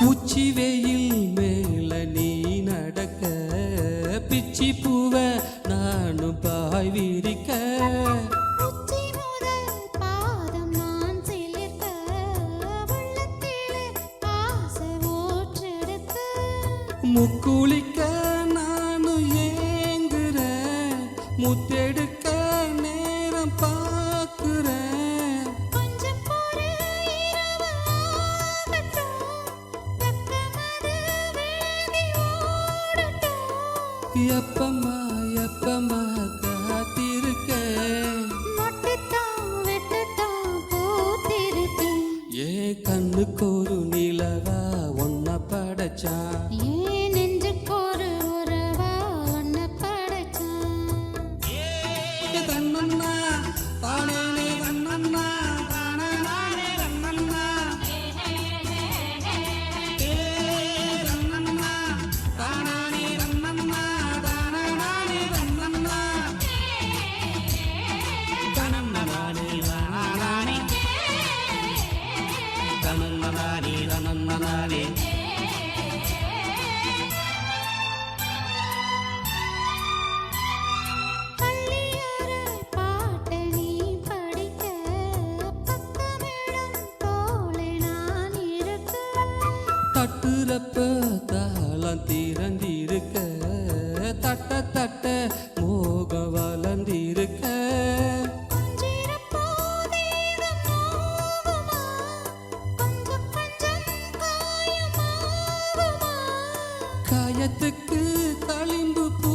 உச்சி வெயில் மேல நீ நடக்க பிச்சி பூவ நானும் பாய் விரிக்க உச்சி முதல் பாதம் நான் சிலிர்க்க உள்ளத்திலே ஆசை ஊற்றெடுக்க முக்குளிக்க நானும் ஏங்குறேன் முத்தெடுக்க நேரம் பார்க்குறேன் கொஞ்சம் பொறு இரவு ஆகட்டும் வெக்கமது விலகி ஓடட்டும் எப்பம்மா எப்பம்மா காத்திருக்கேன் மொட்டுத்தான் வெட்டுத்தான் பூத்திருக்கேன் ஏ கண்ணுக்கு ஒரு நிலவா ஒன்ன படைச்சான் ஏன் நெஞ்சுக்கொரு உறவா ஒன்ன படைச்சான் தன்னண்ணா தானே தன்னண்ணா தானே நானே தன்னண்ணா ஏ தன்னண்ணா தானே தன்னண்ணா தானே நானே தன்னண்ணா தனன்னனானே தானானே தனன்னனானே தனன்னனானே பள்ளியற பாட்ட நீ படிக்க பக்கமிடம் போலே நான் இருக்க தட்டுறப்ப தாளம் திறந்திருக்க தட்ட தட்ட மோகம் வளர்ந்திருக்க கொஞ்சிருப்போதேகம் நோவுமா கொஞ்சம் கொஞ்சம் காயமாகுமா காயத்துக்கு களிம்பு பூ